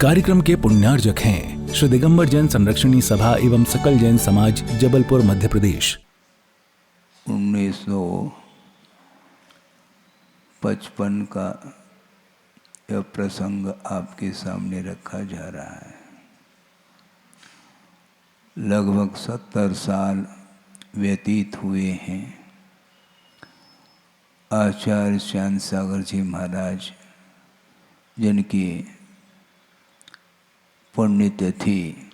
कार्यक्रम के पुण्यार्जक हैं श्री दिगंबर जैन संरक्षणी सभा एवं सकल जैन समाज, जबलपुर, मध्य प्रदेश। 1955 का यह प्रसंग आपके सामने रखा जा रहा है। लगभग 70 साल व्यतीत हुए हैं। आचार्य श्याम सागर जी महाराज जिनकी पुण्यतिथि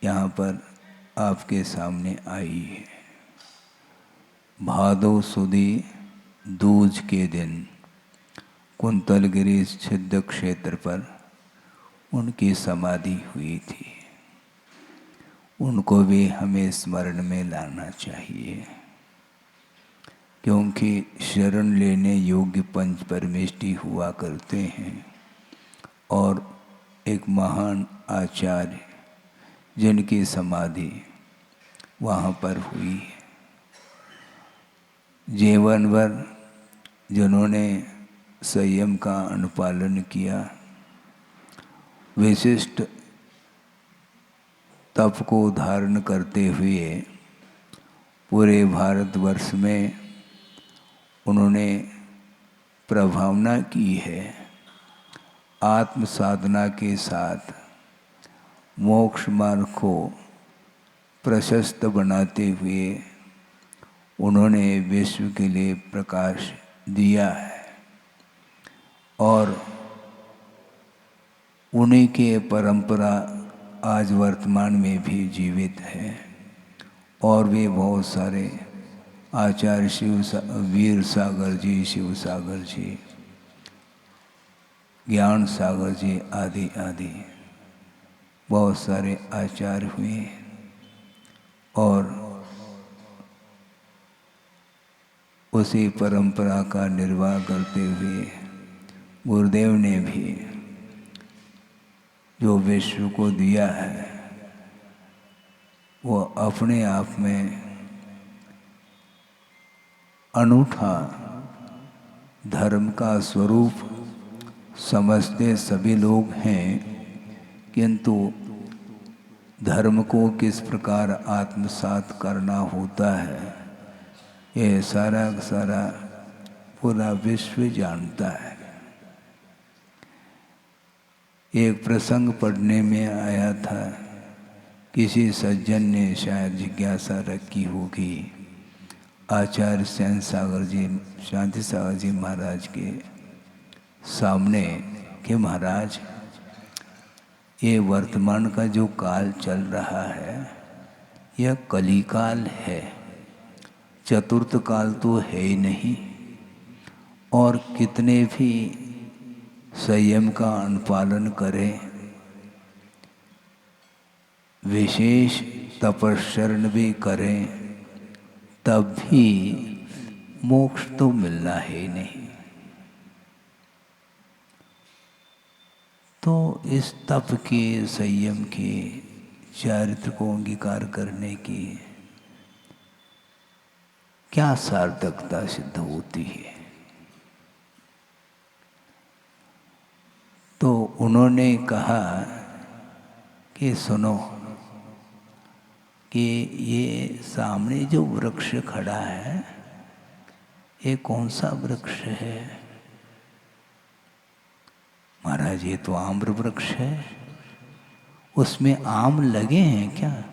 यहाँ पर आपके सामने आई है। भादो सुदी दूज के दिन कुंतलगिरी सिद्ध क्षेत्र पर उनकी समाधि हुई थी। उनको भी हमें स्मरण में लाना चाहिए, क्योंकि शरण लेने योग्य पंच परमेष्टि हुआ करते हैं और एक महान आचार्य जिनकी समाधि वहाँ पर हुई है। जीवन भर जिन्होंने संयम का अनुपालन किया, विशिष्ट तप को धारण करते हुए पूरे भारतवर्ष में उन्होंने प्रभावना की है। आत्म साधना के साथ मोक्ष मार्ग को प्रशस्त बनाते हुए उन्होंने विश्व के लिए प्रकाश दिया है और उन्हीं के परंपरा आज वर्तमान में भी जीवित है। और भी बहुत सारे आचार्य वीर सागर जी, शिव सागर जी, ज्ञान सागर जी आदि आदि बहुत सारे आचार्य हुए और उसी परंपरा का निर्वाह करते हुए गुरुदेव ने भी जो विश्व को दिया है वो अपने आप में अनूठा धर्म का स्वरूप समझते सभी लोग हैं, किंतु धर्म को किस प्रकार आत्मसात करना होता है ये सारा सारा पूरा विश्व जानता है। एक प्रसंग पढ़ने में आया था, किसी सज्जन ने शायद जिज्ञासा रखी होगी आचार्य श्याम सागर जी, शांति सागर जी महाराज के सामने कि महाराज ये वर्तमान का जो काल चल रहा है यह कली काल है, चतुर्थ काल तो है ही नहीं। और कितने भी संयम का अनुपालन करें, विशेष तपस्चरण भी करें, तब भी मोक्ष तो मिलना है नहीं। तो इस तप के, संयम के, चारित्र को अंगीकार करने की क्या सार्थकता सिद्ध होती है? तो उन्होंने कहा कि सुनो कि ये सामने जो वृक्ष खड़ा है ये कौन सा वृक्ष है? महाराज ये तो आम्र वृक्ष है। उसमें आम लगे हैं क्या?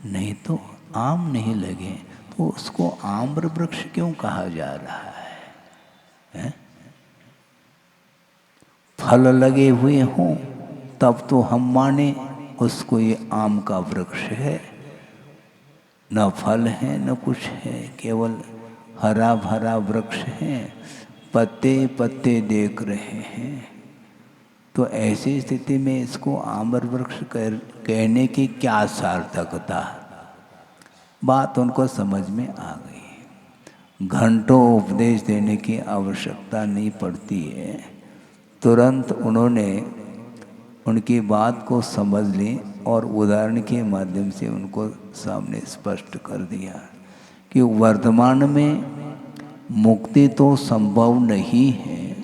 नहीं तो आम नहीं लगे, तो उसको आम्र वृक्ष क्यों कहा जा रहा है? फल लगे हुए हों तब तो हम माने उसको ये आम का वृक्ष है। न फल है न कुछ है, केवल हरा भरा वृक्ष है, पत्ते पत्ते देख रहे हैं। तो ऐसी स्थिति में इसको आम्र वृक्ष कहने की क्या सार्थकता? बात उनको समझ में आ गई। घंटों उपदेश देने की आवश्यकता नहीं पड़ती है, तुरंत उन्होंने उनकी बात को समझ ली और उदाहरण के माध्यम से उनको सामने स्पष्ट कर दिया कि वर्तमान में मुक्ति तो संभव नहीं है,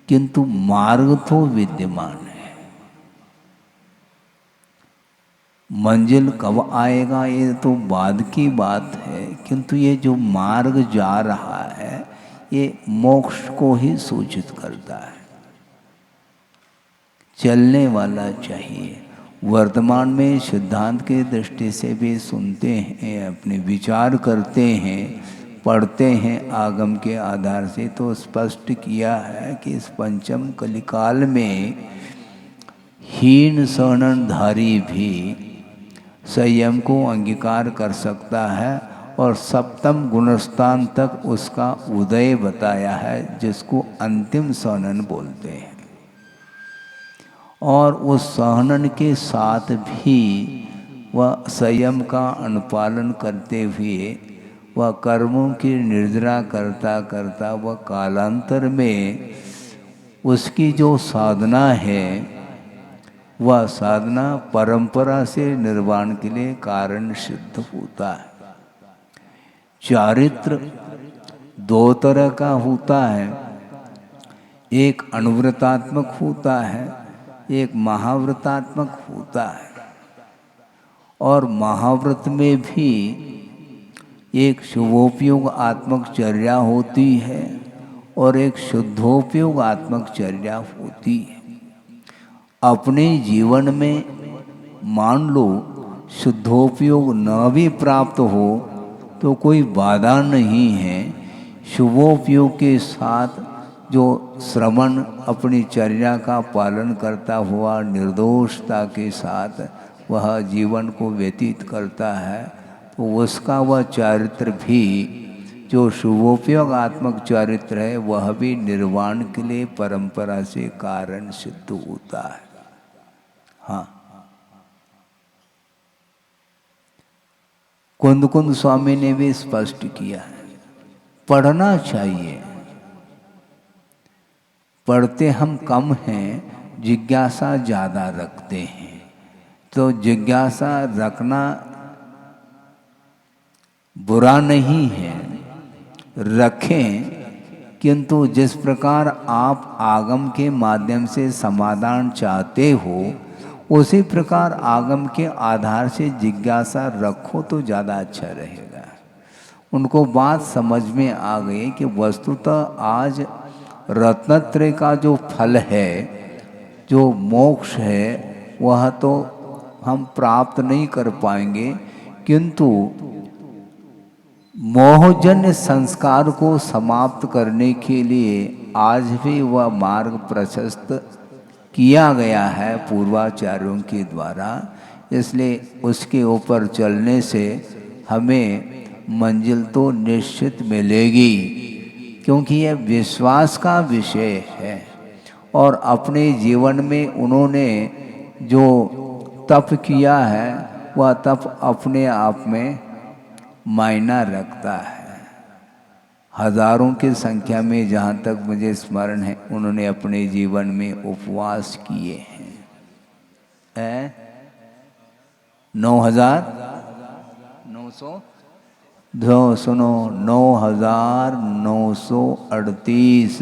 किंतु मार्ग तो विद्यमान है। मंजिल कब आएगा ये तो बाद की बात है, किंतु ये जो मार्ग जा रहा है ये मोक्ष को ही सूचित करता है। चलने वाला चाहिए। वर्तमान में सिद्धांत के दृष्टि से भी सुनते हैं, अपने विचार करते हैं, पढ़ते हैं आगम के आधार से, तो स्पष्ट किया है कि इस पंचम कलिकाल में हीन शरणधारी भी संयम को अंगीकार कर सकता है और सप्तम गुणस्थान तक उसका उदय बताया है, जिसको अंतिम शरणन बोलते हैं। और उस सहनन के साथ भी वह संयम का अनुपालन करते हुए वह कर्मों की निर्जरा करता करता वह कालांतर में उसकी जो साधना है वह साधना परंपरा से निर्वाण के लिए कारण सिद्ध होता है। चारित्र दो तरह का होता है, एक अनुव्रतात्मक होता है, एक महाव्रतात्मक होता है। और महाव्रत में भी एक शुभोपयोग आत्मक चर्या होती है और एक शुद्धोपयोग आत्मक चर्या होती है। अपने जीवन में मान लो शुद्धोपयोग न भी प्राप्त हो तो कोई बाधा नहीं है। शुभोपयोग के साथ जो श्रवण अपनी चर्या का पालन करता हुआ निर्दोषता के साथ वह जीवन को व्यतीत करता है, तो उसका वह चारित्र भी जो शुभोपयोग आत्मक चारित्र है वह भी निर्वाण के लिए परंपरा से कारण सिद्ध होता है। हाँ, कुंद स्वामी ने भी स्पष्ट किया है, पढ़ना चाहिए। पढ़ते हम कम हैं, जिज्ञासा ज़्यादा रखते हैं। तो जिज्ञासा रखना बुरा नहीं है, रखें, किंतु जिस प्रकार आप आगम के माध्यम से समाधान चाहते हो उसी प्रकार आगम के आधार से जिज्ञासा रखो तो ज़्यादा अच्छा रहेगा। उनको बात समझ में आ गई कि वस्तुतः आज रत्नत्रय का जो फल है, जो मोक्ष है, वह तो हम प्राप्त नहीं कर पाएंगे, किंतु मोहजन्य संस्कार को समाप्त करने के लिए आज भी वह मार्ग प्रशस्त किया गया है पूर्वाचार्यों के द्वारा। इसलिए उसके ऊपर चलने से हमें मंजिल तो निश्चित मिलेगी, क्योंकि यह विश्वास का विषय है। और अपने जीवन में उन्होंने जो तप किया है वह तप अपने आप में मायना रखता है। हजारों की संख्या में, जहाँ तक मुझे स्मरण है, उन्होंने अपने जीवन में उपवास किए हैं। 9,900 सुनो 9,938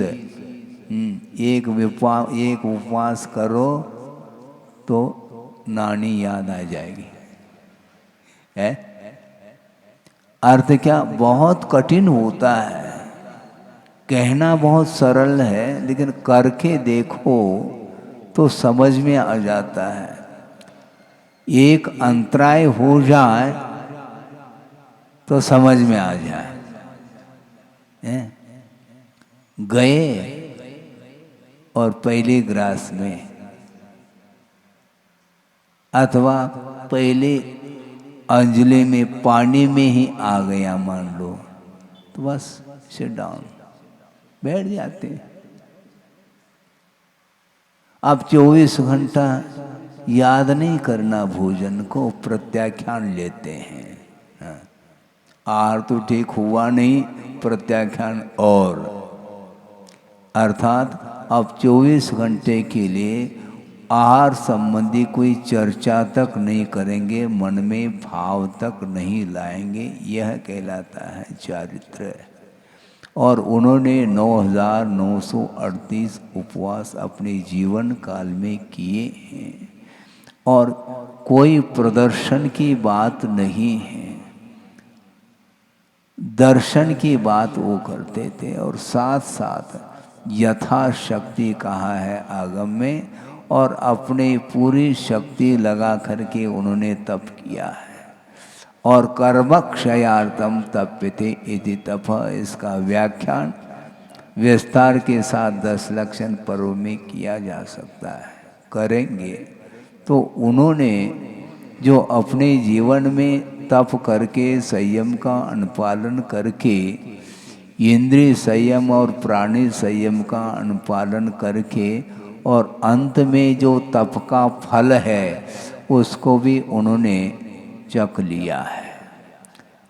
एक उपवास करो तो नानी याद आ जाएगी। है अर्थ क्या? बहुत कठिन होता है, कहना बहुत सरल है, लेकिन करके देखो तो समझ में आ जाता है। एक अंतराय हो जाए तो समझ में आ जाए। गए और पहले ग्रास में अथवा पहले अंजलि में पानी में ही आ गया मान लो, तो बस सिट डाउन, बैठ जाते। अब 24 घंटा याद नहीं करना भोजन को, प्रत्याख्यान लेते हैं। आहार तो ठीक हुआ नहीं, प्रत्याख्यान और, अर्थात अब 24 घंटे के लिए आहार संबंधी कोई चर्चा तक नहीं करेंगे, मन में भाव तक नहीं लाएंगे। यह कहलाता है चारित्र। और उन्होंने 9,938 उपवास अपने जीवन काल में किए हैं। और कोई प्रदर्शन की बात नहीं है, दर्शन की बात वो करते थे। और साथ साथ यथाशक्ति कहा है आगम में, और अपनी पूरी शक्ति लगा करके उन्होंने तप किया है। और कर्मक्षयार्थम तप्यते इति तप, इसका व्याख्यान विस्तार के साथ 10 लक्षण पर्व में किया जा सकता है, करेंगे। तो उन्होंने जो अपने जीवन में तप करके, संयम का अनुपालन करके, इंद्रिय संयम और प्राणी संयम का अनुपालन करके, और अंत में जो तप का फल है उसको भी उन्होंने चख लिया है।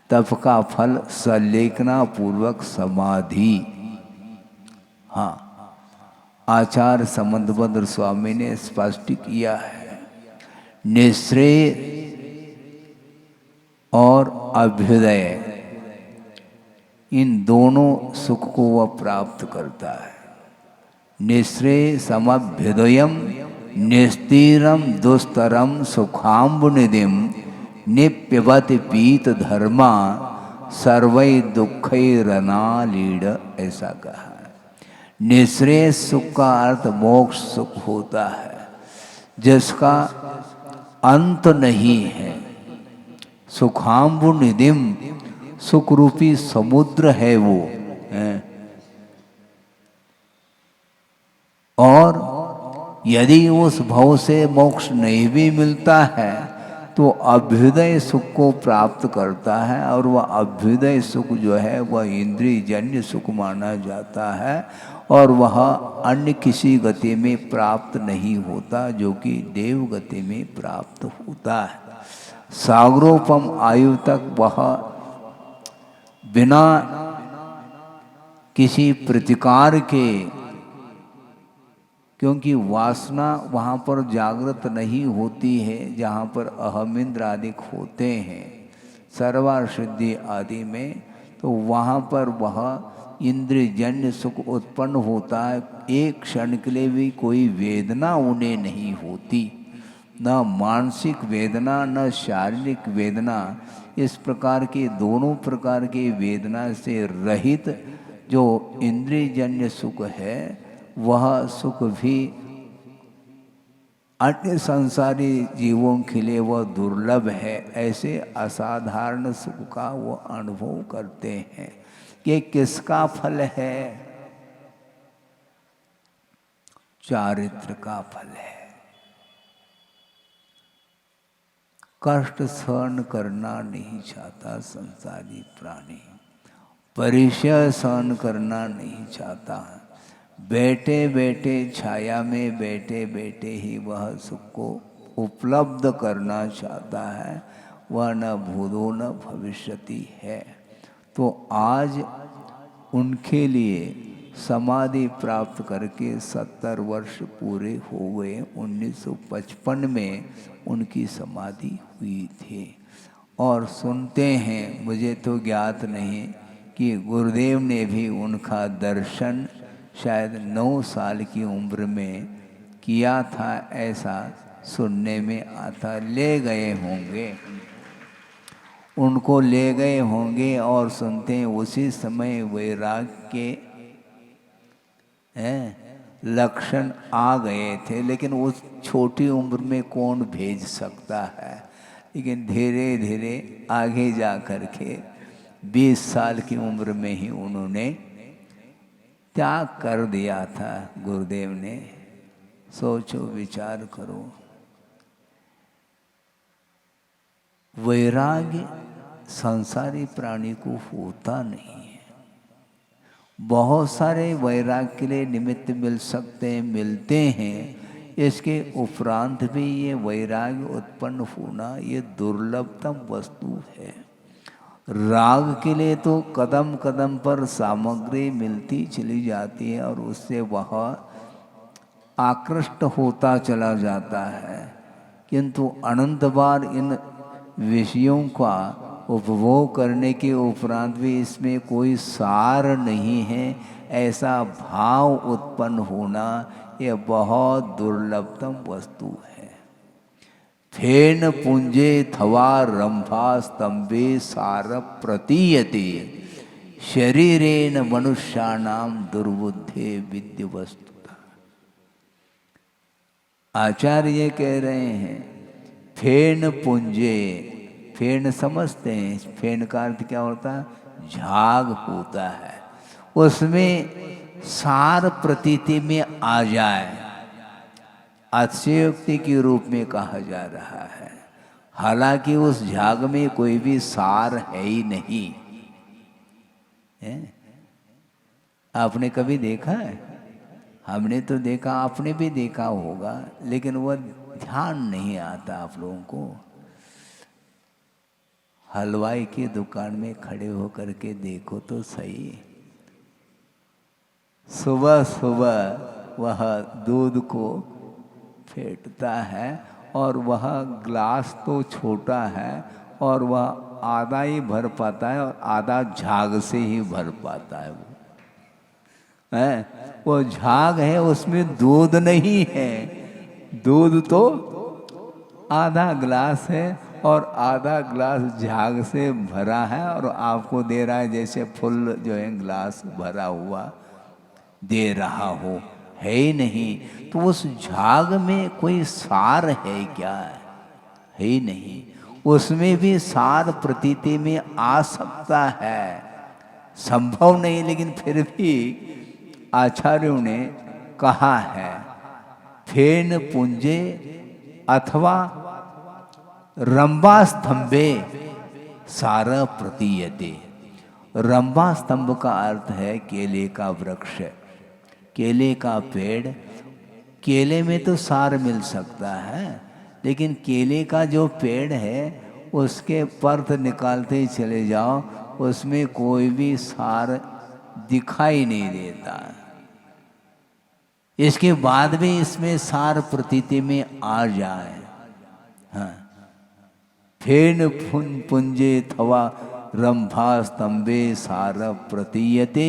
तप का फल संलेखना पूर्वक समाधि। हाँ, आचार्य समंतभद्र स्वामी ने स्पष्ट किया है, निश्रेय और अभ्युदय, इन दोनों सुख को वह प्राप्त करता है। निश्रेय समभ्युदयम निस्तीरम दुस्तरम सुखाम्बुनिधिम निप्यवत पीत धर्मा सर्वै दुखैरनालीड, ऐसा कहा है। निश्रेय सुख का अर्थ मोक्ष सुख होता है, जिसका अंत नहीं है। सुखाम्बु निधिम, सुख रूपी समुद्र है वो है। और यदि उस भव से मोक्ष नहीं भी मिलता है तो अभ्युदय सुख को प्राप्त करता है, और वह अभ्युदय सुख जो है वह इंद्रिय जन्य सुख माना जाता है, और वह अन्य किसी गति में प्राप्त नहीं होता, जो कि देव गति में प्राप्त होता है। सागरोपम आयु तक वह बिना किसी प्रतिकार के, क्योंकि वासना वहाँ पर जागृत नहीं होती है जहाँ पर अहमिंद्र आदि होते हैं सर्वार सिद्धि आदि में, तो वहाँ पर वह इंद्रियजन्य सुख उत्पन्न होता है। एक क्षण के लिए भी कोई वेदना उन्हें नहीं होती, न मानसिक वेदना न शारीरिक वेदना। इस प्रकार के दोनों प्रकार की वेदना से रहित जो इंद्रियजन्य सुख है, वह सुख भी अन्य संसारी जीवों के लिए वह दुर्लभ है। ऐसे असाधारण सुख का वो अनुभव करते हैं। ये किसका फल है? चारित्र का फल है। कष्ट सहन करना नहीं चाहता संसारी प्राणी, परिचय सहन करना नहीं चाहता। बैठे बैठे छाया में बैठे बैठे ही वह सुख को उपलब्ध करना चाहता है, वह न भूतो न भविष्यति है। तो आज उनके लिए समाधि प्राप्त करके 70 वर्ष पूरे हो गए। 1955 में उनकी समाधि हुई थी। और सुनते हैं, मुझे तो ज्ञात नहीं, कि गुरुदेव ने भी उनका दर्शन शायद 9 साल की उम्र में किया था, ऐसा सुनने में आता। ले गए होंगे, उनको ले गए होंगे। और सुनते हैं उसी समय वैराग के लक्षण आ गए थे, लेकिन उस छोटी उम्र में कौन भेज सकता है। लेकिन धीरे धीरे आगे जा कर के 20 साल की उम्र में ही उन्होंने त्याग कर दिया था गुरुदेव ने। सोचो, विचार करो। वैराग्य संसारी प्राणी को होता नहीं है। बहुत सारे वैराग्य के लिए निमित्त मिल सकते हैं, मिलते हैं। इसके उपरांत भी ये वैराग्य उत्पन्न होना ये दुर्लभतम वस्तु है। राग के लिए तो कदम कदम पर सामग्री मिलती चली जाती है और उससे वह आकृष्ट होता चला जाता है, किंतु अनंत बार इन विषयों का उपभोग करने के उपरांत भी इसमें कोई सार नहीं है, ऐसा भाव उत्पन्न होना यह बहुत दुर्लभतम वस्तु है। फेन पुंजे थवा रंभा स्तंभे सार प्रतीयते शरीरेन मनुष्याणाम दुर्बुद्धे विद्य वस्तुतः। आचार्य कह रहे हैं फेन पुंजे, फेन समझते हैं, फेन का अर्थ क्या होता है? झाग होता है, उसमें सार प्रतीति में आ जाए, अतिशयोक्ति के रूप में कहा जा रहा है। हालांकि उस झाग में कोई भी सार है ही नहीं है। आपने कभी देखा है? हमने तो देखा, आपने भी देखा होगा, लेकिन वह ध्यान नहीं आता आप लोगों को। हलवाई की दुकान में खड़े होकर के देखो तो सही, सुबह सुबह वह दूध को फेंटता है और वह ग्लास तो छोटा है और वह आधा ही भर पाता है और आधा झाग से ही भर पाता है। वो झाग है, उसमें दूध नहीं है। दूध तो आधा ग्लास है और आधा ग्लास झाग से भरा है और आपको दे रहा है जैसे फुल जो है ग्लास भरा हुआ दे रहा हो, है ही नहीं। तो उस झाग में कोई सार है क्या? है ही नहीं। उसमें भी सार प्रतीति में आ सकता है, संभव नहीं, लेकिन फिर भी आचार्यों ने कहा है फेन पुंजे अथवा रंभा स्तंभे सार प्रतीयते। रंभा स्तंभ का अर्थ है केले का वृक्ष, केले का पेड़। केले में तो सार मिल सकता है, लेकिन केले का जो पेड़ है उसके पर्त निकालते ही चले जाओ, उसमें कोई भी सार दिखाई नहीं देता। इसके बाद भी इसमें सार प्रतीति में आ जाए। हाँ, फेन पुंजे थवा रंभा स्तंभे सार प्रतीयते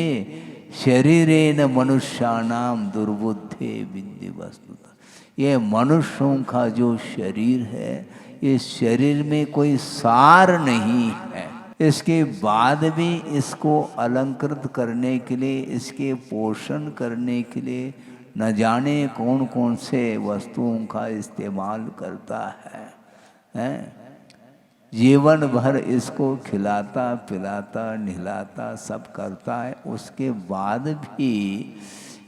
शरीरेन मनुष्याणाम दुर्बुद्धे विद्य वस्तुतः। ये मनुष्यों का जो शरीर है, इस शरीर में कोई सार नहीं है। इसके बाद भी इसको अलंकृत करने के लिए, इसके पोषण करने के लिए न जाने कौन कौन से वस्तुओं का इस्तेमाल करता है? जीवन भर इसको खिलाता पिलाता नहलाता सब करता है, उसके बाद भी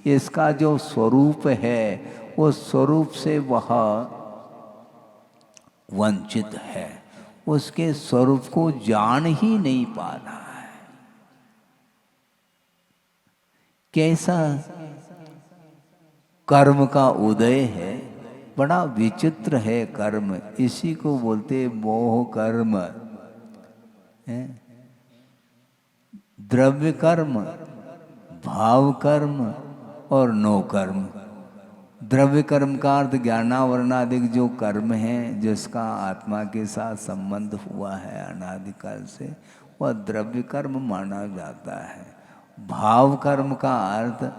इसका जो स्वरूप है उस स्वरूप से वह वंचित है, उसके स्वरूप को जान ही नहीं पा रहा है। कैसा कर्म का उदय है, बड़ा विचित्र है कर्म। इसी को बोलते मोह कर्म है। द्रव्य कर्म, भाव कर्म और नो कर्म। द्रव्य कर्म का अर्थ ज्ञानावरणादिक जो कर्म है, जिसका आत्मा के साथ संबंध हुआ है अनादिकाल से, वह द्रव्य कर्म माना जाता है। भाव कर्म का अर्थ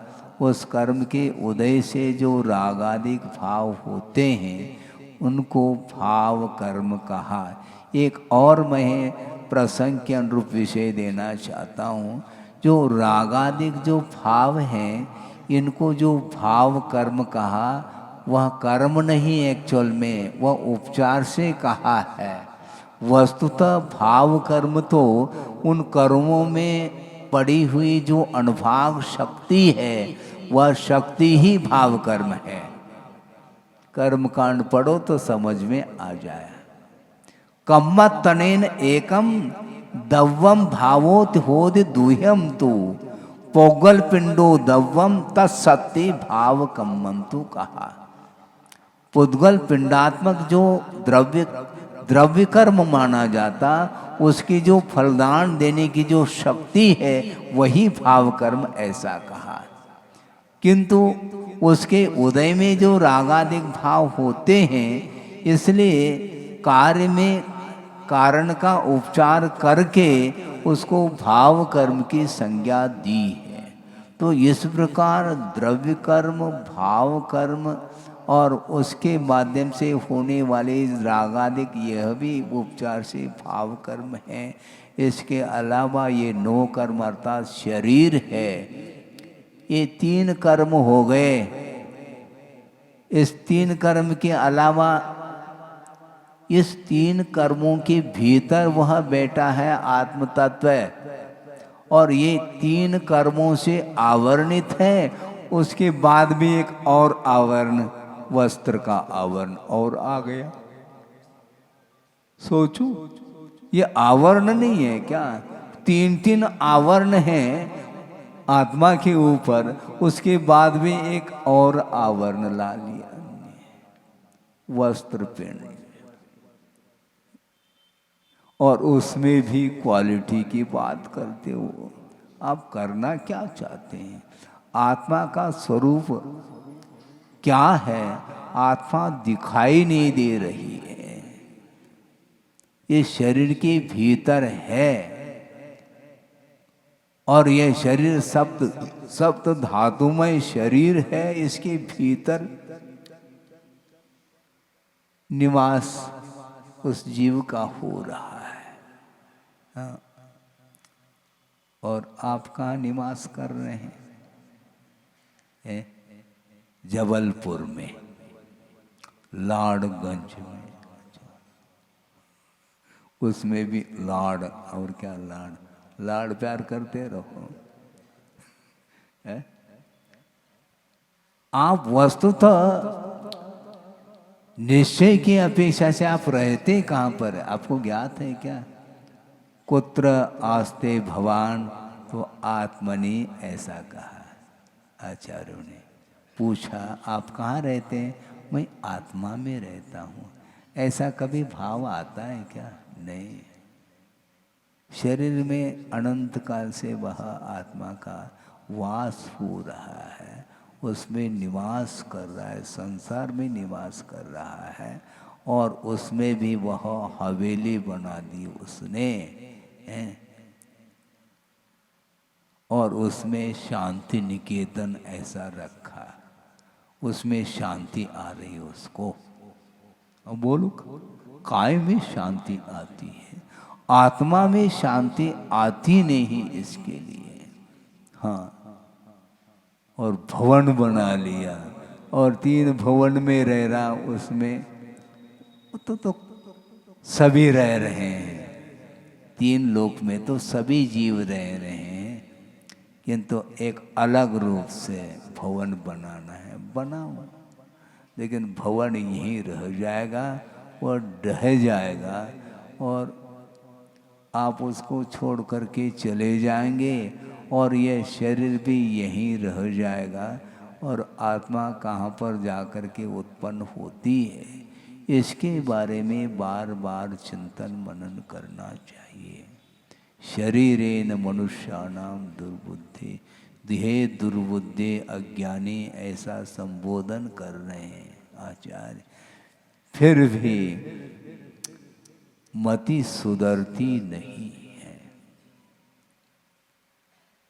उस कर्म के उदय से जो रागादिक भाव होते हैं उनको भाव कर्म कहा। एक और मैं प्रसंग के अनुरूप विषय देना चाहता हूँ। जो रागादिक जो भाव हैं, इनको जो भाव कर्म कहा, वह कर्म नहीं एक्चुअल में, वह उपचार से कहा है। वस्तुतः भाव कर्म तो उन कर्मों में पड़ी हुई जो अनुभाग शक्ति है, वह शक्ति ही भाव कर्म है। कर्म कांड पढ़ो तो समझ में आ जाए। कम्मत तनेन एकम दव्वम भावोत होद दुह्यम तु पोगल पिंडो दव्वम तत्सत्य भाव कम्मम तु कहा। पुद्गल पिंडात्मक जो द्रव्य कर्म माना जाता, उसकी जो फलदान देने की जो शक्ति है वही भाव कर्म ऐसा कहा। किंतु उसके उदय में जो रागादिक भाव होते हैं, इसलिए कार्य में कारण का उपचार करके उसको भाव कर्म की संज्ञा दी है। तो इस प्रकार द्रव्य कर्म, भाव कर्म और उसके माध्यम से होने वाले रागादिक यह भी उपचार से भाव कर्म है। इसके अलावा ये 9 कर्म अर्थात शरीर है, ये 3 कर्म हो गए। इस 3 कर्म के अलावा इस 3 कर्मों के भीतर वह बैठा है आत्म तत्व, और ये 3 कर्मों से आवरणित है। उसके बाद भी एक और आवरण, वस्त्र का आवरण और आ गया। सोचो, ये आवरण नहीं है क्या? 3 आवरण हैं आत्मा के ऊपर, उसके बाद भी एक और आवरण ला लिया, वस्त्र पहने। और उसमें भी क्वालिटी की बात करते हो। आप करना क्या चाहते हैं? आत्मा का स्वरूप क्या है? आत्मा दिखाई नहीं दे रही है, ये शरीर के भीतर है। और यह शरीर सप्त धातुमय शरीर है, इसके भीतर निवास उस जीव का हो रहा है। हाँ। और आप कहाँ निवास कर रहे हैं? जबलपुर में, लाड़गंज में। उसमें भी लाड़, और क्या लाड़, लाड़ प्यार करते रहो। आप वस्तुतः निश्चय की अपेक्षा से आप रहते कहाँ पर है? आपको ज्ञात है क्या? कुत्र आस्ते भवान, तो आत्मनि ऐसा कहा आचार्यों ने। पूछा आप कहाँ रहते हैं? मैं आत्मा में रहता हूँ। ऐसा कभी भाव आता है क्या? नहीं। शरीर में अनंत काल से वह आत्मा का वास हो रहा है, उसमें निवास कर रहा है, संसार में निवास कर रहा है। और उसमें भी वह हवेली बना दी उसने, और उसमें शांति निकेतन ऐसा रखा, उसमें शांति आ रही है उसको। अब बोलो, काय में शांति आती है, आत्मा में शांति आती नहीं इसके लिए। हाँ। और भवन बना लिया, और 3 भवन में रह रहा, उसमें तो सभी रह रहे हैं। 3 लोक में तो सभी जीव रह रहे हैं, किंतु एक अलग रूप से भवन बनाना है, बनाओ। लेकिन भवन यहीं रह जाएगा और ढह जाएगा, और आप उसको छोड़ करके चले जाएंगे, और यह शरीर भी यहीं रह जाएगा। और आत्मा कहाँ पर जा कर के उत्पन्न होती है, इसके बारे में बार बार चिंतन मनन करना चाहिए। शरीरेन मनुष्याणाम दुर्बुद्धि, देहे दुर्बुद्धि अज्ञानी, ऐसा संबोधन कर रहे हैं आचार्य। फिर भी मति सुधरती नहीं है।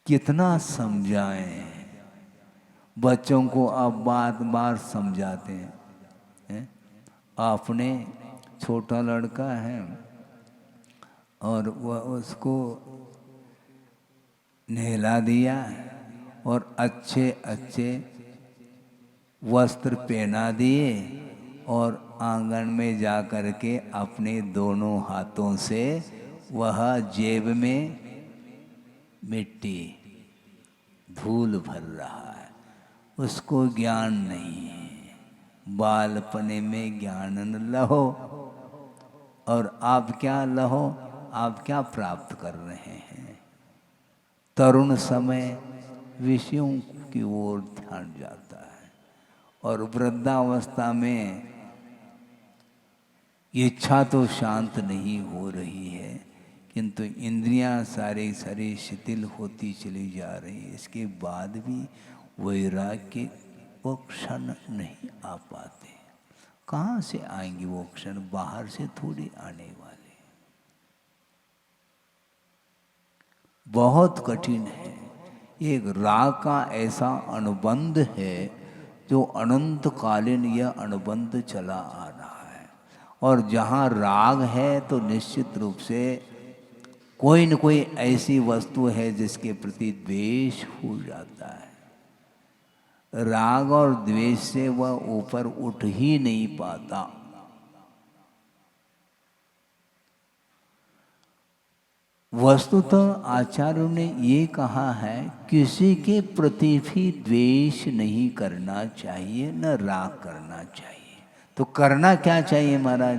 कितना समझाएं? बच्चों को आप बार बार समझाते हैं। आपने छोटा लड़का है और वह उसको नहला दिया और अच्छे अच्छे वस्त्र पहना दिए, और आंगन में जा कर के अपने दोनों हाथों से वह जेब में मिट्टी धूल भर रहा है। उसको ज्ञान नहीं है। बालपने में ज्ञान न लहो, और आप क्या लहो, आप क्या प्राप्त कर रहे हैं? तरुण समय विषयों की ओर ध्यान जाता है, और वृद्धावस्था में इच्छा तो शांत नहीं हो रही है, किंतु इंद्रियां सारी सारी शिथिल होती चली जा रही है। इसके बाद भी वैराग्य वो क्षण नहीं आ पाते। कहाँ से आएंगे वो क्षण? बाहर से थोड़ी आने वाले। बहुत कठिन है। एक राग का ऐसा अनुबंध है जो अनंत कालीन यह अनुबंध चला आ रहा है। और जहाँ राग है तो निश्चित रूप से कोई न कोई ऐसी वस्तु है जिसके प्रति द्वेष हो जाता है। राग और द्वेष से वह ऊपर उठ ही नहीं पाता। वस्तुतः आचार्यों ने ये कहा है किसी के प्रति भी द्वेष नहीं करना चाहिए, न राग करना चाहिए। तो करना क्या चाहिए महाराज?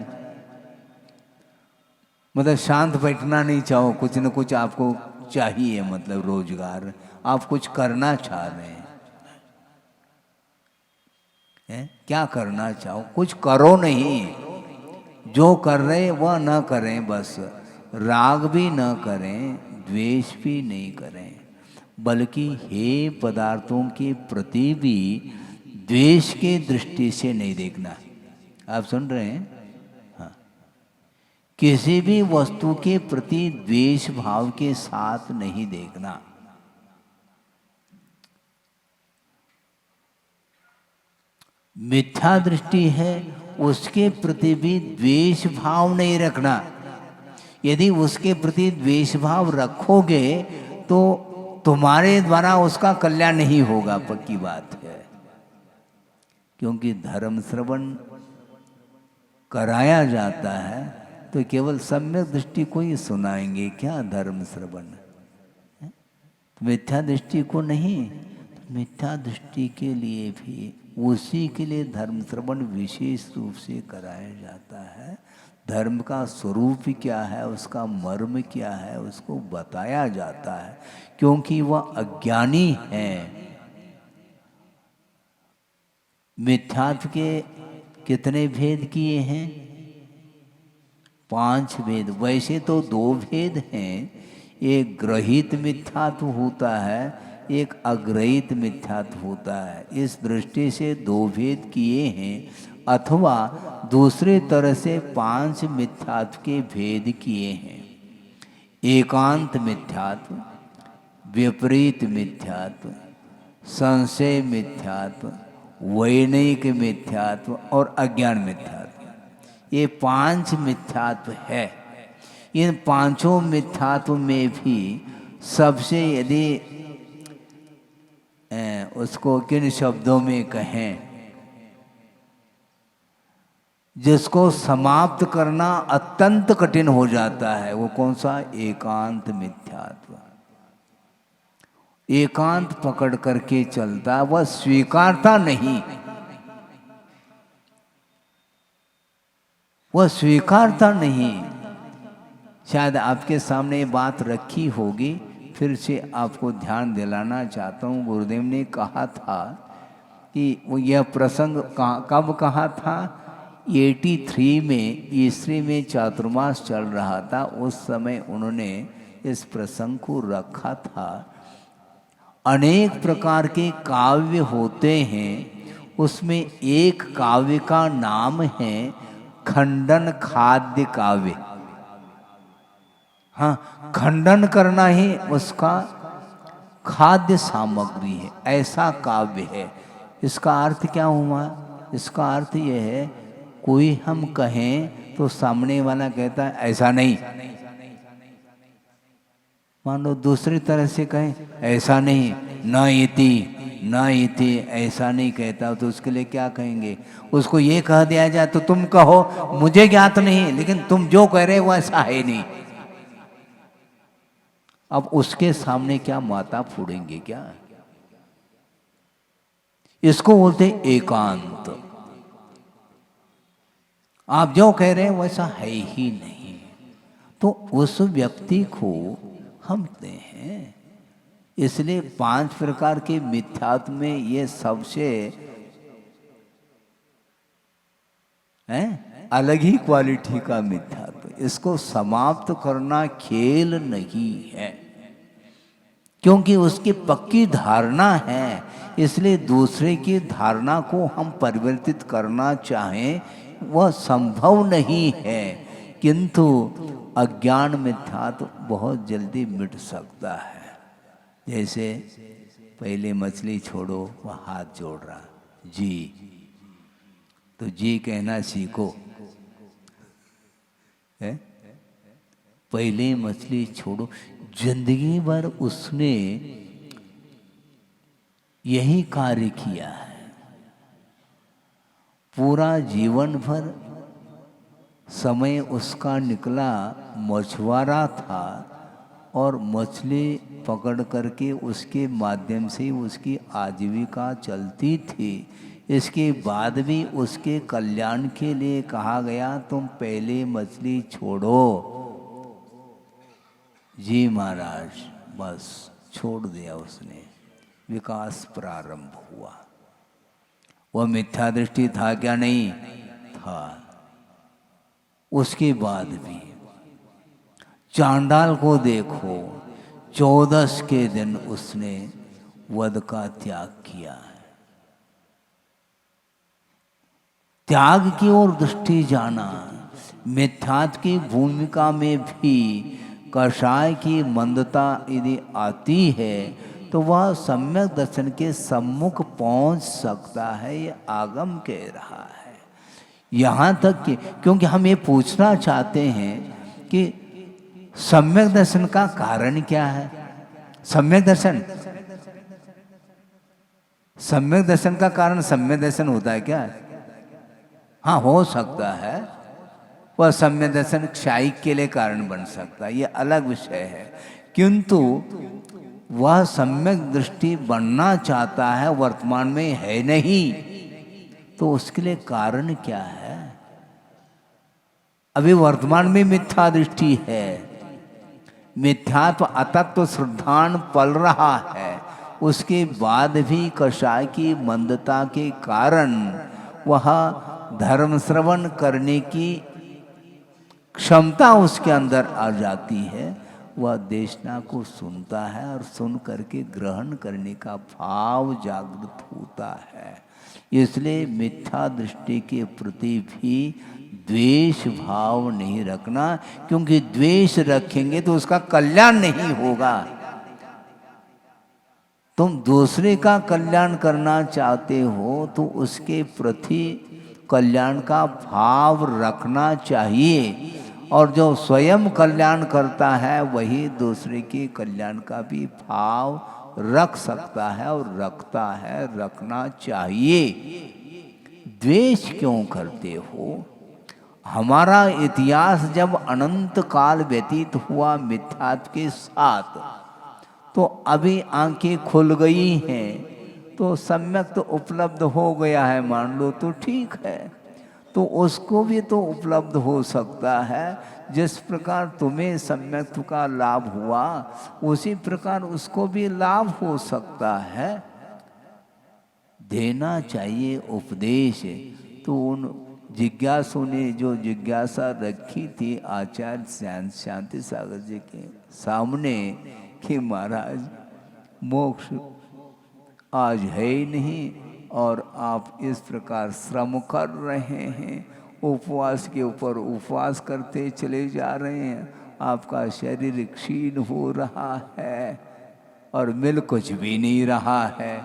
मतलब शांत बैठना नहीं चाहो, कुछ न कुछ आपको चाहिए, मतलब रोजगार, आप कुछ करना चाह रहे हैं, क्या करना चाहो? कुछ करो नहीं, जो कर रहे वह न करें, बस राग भी न करें, द्वेष भी नहीं करें, बल्कि हे पदार्थों के प्रति भी द्वेष के दृष्टि से नहीं देखना। आप सुन रहे हैं? हाँ, किसी भी वस्तु के प्रति द्वेष भाव के साथ नहीं देखना। मिथ्या दृष्टि है, उसके प्रति भी द्वेष भाव नहीं रखना। यदि उसके प्रति द्वेष भाव रखोगे तो तुम्हारे द्वारा उसका कल्याण नहीं होगा, पक्की बात है। क्योंकि धर्म श्रवण कराया जाता है तो केवल सम्यक दृष्टि को ही सुनाएंगे क्या? धर्म श्रवण मिथ्या दृष्टि को नहीं। मिथ्या दृष्टि के लिए भी उसी के लिए धर्म श्रवण विशेष रूप से कराया जाता है। धर्म का स्वरूप क्या है, उसका मर्म क्या है, उसको बताया जाता है, क्योंकि वह अज्ञानी है। मिथ्यात्व के कितने भेद किए हैं? 5 भेद। वैसे तो 2 भेद हैं, एक ग्रहित मिथ्यात्व होता है, एक अग्रहित मिथ्यात्व होता है। इस दृष्टि से 2 भेद किए हैं, अथवा दूसरे तरह से 5 मिथ्यात्व के भेद किए हैं। एकांत मिथ्यात्व, विपरीत मिथ्यात्व, संशय मिथ्यात्व, वैनयिक मिथ्यात्व और अज्ञान मिथ्यात्व। ये 5 मिथ्यात्व है। इन 5 मिथ्यात्व में भी सबसे यदि उसको किन शब्दों में कहें, जिसको समाप्त करना अत्यंत कठिन हो जाता है, वो कौन सा? एकांत मिथ्यात्व। एकांत पकड़ करके चलता, वह स्वीकारता नहीं, वह स्वीकारता नहीं। शायद आपके सामने ये बात रखी होगी, फिर से आपको ध्यान दिलाना चाहता हूँ। गुरुदेव ने कहा था कि वो यह प्रसंग कब कहा था? 83 में, ईस्वी में चातुर्मास चल रहा था, उस समय उन्होंने इस प्रसंग को रखा था। अनेक प्रकार के काव्य होते हैं, उसमें एक काव्य का नाम है खंडन खाद्य काव्य। हाँ, खंडन करना ही उसका खाद्य सामग्री है, ऐसा काव्य है। इसका अर्थ क्या हुआ? इसका अर्थ यह है, कोई हम कहें तो सामने वाला कहता है ऐसा नहीं। मान लो दूसरी तरह से कहें ऐसा नहीं, न इति ऐसा नहीं कहता, तो उसके लिए क्या कहेंगे? उसको ये कह दिया जाए तो तुम कहो मुझे ज्ञात नहीं, लेकिन तुम जो कह रहे हो ऐसा है नहीं। अब उसके सामने क्या माता फोड़ेंगे क्या? इसको बोलते एकांत। आप जो कह रहे हैं वैसा है ही नहीं, तो उस व्यक्ति को हम हैं। इसलिए 5 प्रकार के मिथ्यात्व में ये सबसे अलग ही क्वालिटी का मिथ्यात्व। इसको समाप्त करना खेल नहीं है, क्योंकि उसकी पक्की धारणा है। इसलिए दूसरे की धारणा को हम परिवर्तित करना चाहें वह संभव नहीं है, किंतु अज्ञान मिथ्यात्व बहुत जल्दी मिट सकता है। जैसे पहले मछली छोड़ो, वह हाथ जोड़ रहा, जी, तो जी कहना सीखो है। पहले मछली छोड़ो। जिंदगी भर उसने यही कार्य किया है। पूरा जीवन भर समय उसका निकला मछुआरा था और मछली पकड़ करके उसके माध्यम से उसकी आजीविका चलती थी। इसके बाद भी उसके कल्याण के लिए कहा गया तुम पहले मछली छोड़ो। जी महाराज, बस छोड़ दिया उसने, विकास प्रारंभ हुआ। वह मिथ्या दृष्टि था क्या? नहीं था। उसके बाद भी चांडाल को देखो, 14 के दिन उसने वध का त्याग किया है। त्याग की ओर दृष्टि जाना। मिथ्यात्व की भूमिका में भी कषाय की मंदता यदि आती है तो वह सम्यक दर्शन के सम्मुख पहुंच सकता है, ये आगम कह रहा है। यहाँ तक कि क्योंकि हम ये पूछना चाहते हैं कि सम्यक दर्शन का कारण क्या है। सम्यक दर्शन, सम्यक दर्शन का कारण सम्यक दर्शन होता है क्या? हाँ, हो सकता है वह सम्यक दर्शन क्षायिक के लिए कारण बन सकता है, ये अलग विषय है। किंतु वह सम्यक दृष्टि बनना चाहता है, वर्तमान में है नहीं, तो उसके लिए कारण क्या है? अभी वर्तमान में मिथ्या दृष्टि है, मिथ्यात्व अतत्व श्रद्धान पल रहा है। उसके बाद भी कषाय की मंदता के कारण वह धर्म श्रवण करने की क्षमता उसके अंदर आ जाती है। वह देशना को सुनता है और सुन करके ग्रहण करने का भाव जागृत होता है। इसलिए मिथ्या दृष्टि के प्रति भी द्वेष भाव नहीं रखना, क्योंकि द्वेष रखेंगे तो उसका कल्याण नहीं होगा। तुम दूसरे का कल्याण करना चाहते हो तो उसके प्रति कल्याण का भाव रखना चाहिए, और जो स्वयं कल्याण करता है वही दूसरे के कल्याण का भी भाव रख सकता है और रखता है, रखना चाहिए। द्वेष क्यों करते हो? हमारा इतिहास जब अनंत काल व्यतीत हुआ मिथ्यात्व के साथ, तो अभी आंखें खुल गई हैं, तो सम्यक तो उपलब्ध हो गया है, मान लो तो ठीक है। तो उसको भी तो उपलब्ध हो सकता है। जिस प्रकार तुम्हें सम्यक्त्व का लाभ हुआ, उसी प्रकार उसको भी लाभ हो सकता है। देना चाहिए उपदेश। तो उन जिज्ञासु ने जो जिज्ञासा रखी थी आचार्य शांति सागर जी के सामने कि महाराज मोक्ष आज है ही नहीं और आप इस प्रकार श्रम कर रहे हैं, उपवास के ऊपर उपवास करते चले जा रहे हैं, आपका शरीर क्षीण हो रहा है और मिल कुछ भी नहीं रहा है।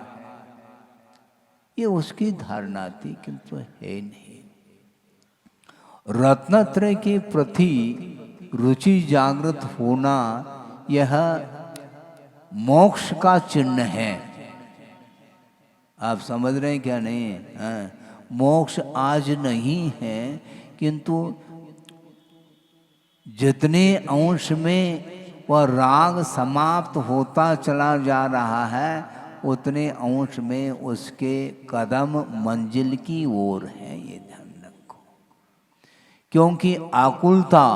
ये उसकी धारणा थी, किंतु है नहीं। रत्नत्रय के प्रति रुचि जागृत होना यह मोक्ष का चिन्ह है। आप समझ रहे हैं क्या? नहीं है। मोक्ष आज नहीं है, किंतु जितने अंश में वह राग समाप्त होता चला जा रहा है, उतने अंश में उसके कदम मंजिल की ओर है, ये ध्यान रखो। क्योंकि आकुलता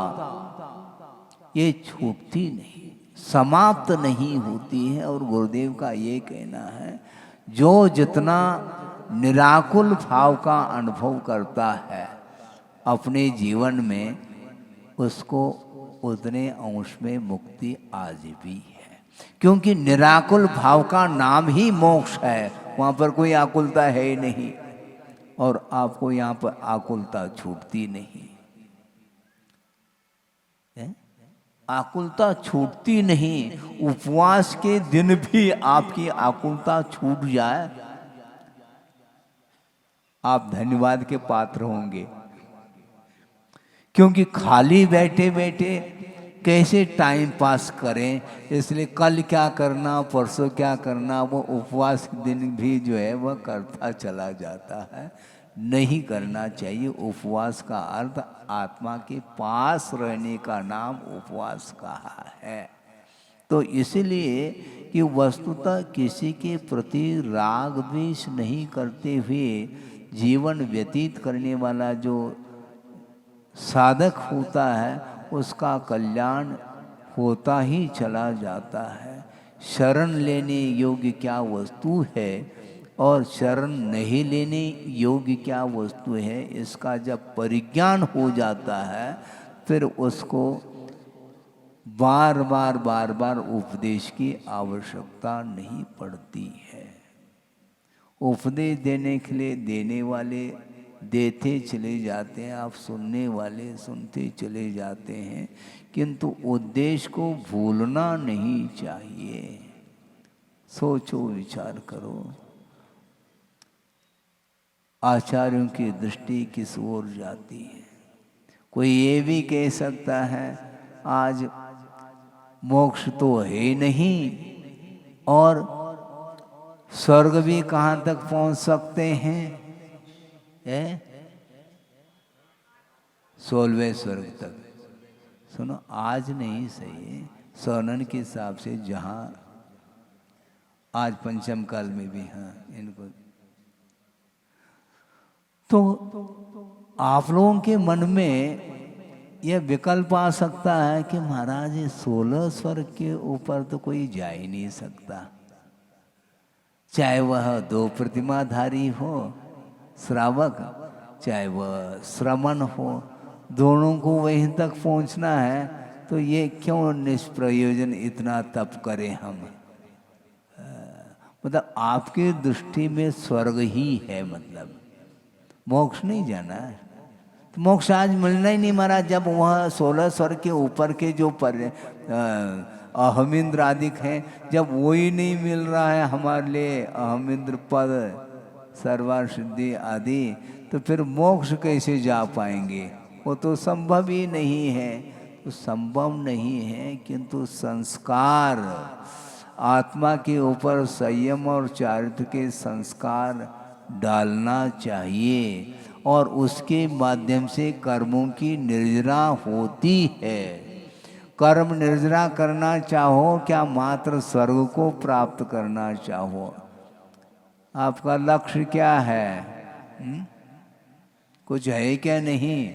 ये छूटती नहीं, समाप्त नहीं होती है। और गुरुदेव का ये कहना है, जो जितना निराकुल भाव का अनुभव करता है अपने जीवन में, उसको उतने अंश में मुक्ति आज भी है। क्योंकि निराकुल भाव का नाम ही मोक्ष है, वहाँ पर कोई आकुलता है ही नहीं, और आपको यहाँ पर आकुलता छूटती नहीं है। आकुलता छूटती नहीं। उपवास के दिन भी आपकी आकुलता छूट जाए आप धन्यवाद के पात्र होंगे। क्योंकि खाली बैठे बैठे कैसे टाइम पास करें, इसलिए कल क्या करना परसों क्या करना, वो उपवास के दिन भी जो है वह करता चला जाता है। नहीं करना चाहिए। उपवास का अर्थ आत्मा के पास रहने का नाम उपवास कहा है। तो इसलिए कि वस्तुतः किसी के प्रति राग द्वेष नहीं करते हुए जीवन व्यतीत करने वाला जो साधक होता है उसका कल्याण होता ही चला जाता है। शरण लेने योग्य क्या वस्तु है और शरण नहीं लेने योग्य क्या वस्तु है, इसका जब परिज्ञान हो जाता है फिर उसको बार बार उपदेश की आवश्यकता नहीं पड़ती है। उपदेश देने के लिए देने वाले देते चले जाते हैं, आप सुनने वाले सुनते चले जाते हैं, किंतु उद्देश्य को भूलना नहीं चाहिए। सोचो विचार करो, आचार्यों की दृष्टि किस ओर जाती है। कोई ये भी कह सकता है आज मोक्ष तो है नहीं और स्वर्ग भी कहाँ तक पहुँच सकते हैं, 16वें स्वर्ग तक। सुनो, आज नहीं सही, सोनन के हिसाब से जहाँ आज पंचम काल में भी हाँ इनको, तो आप लोगों के मन में यह विकल्प आ सकता है कि महाराज 16 स्वर्ग के ऊपर तो कोई जा ही नहीं सकता, चाहे वह 2 प्रतिमाधारी हो श्रावक, चाहे वह श्रमण हो, दोनों को वहीं तक पहुंचना है। तो ये क्यों निष्प्रयोजन इतना तप करें हम। मतलब आपकी दृष्टि में स्वर्ग ही है, मतलब मोक्ष नहीं जाना है। तो मोक्ष आज मिलना ही नहीं महाराज, जब वह 16 स्वर्ग के ऊपर के जो अहमिंद्र आदि हैं, जब वो ही नहीं मिल रहा है हमारे लिए, अहमिंद्र पद सर्वार सिद्धि आदि, तो फिर मोक्ष कैसे जा पाएंगे। वो तो संभव ही नहीं है। तो संभव नहीं है, किंतु संस्कार, आत्मा के ऊपर संयम और चारित्र के संस्कार डालना चाहिए और उसके माध्यम से कर्मों की निर्जरा होती है। कर्म निर्जरा करना चाहो क्या मात्र स्वर्ग को प्राप्त करना चाहो, आपका लक्ष्य क्या है? कुछ है क्या? नहीं,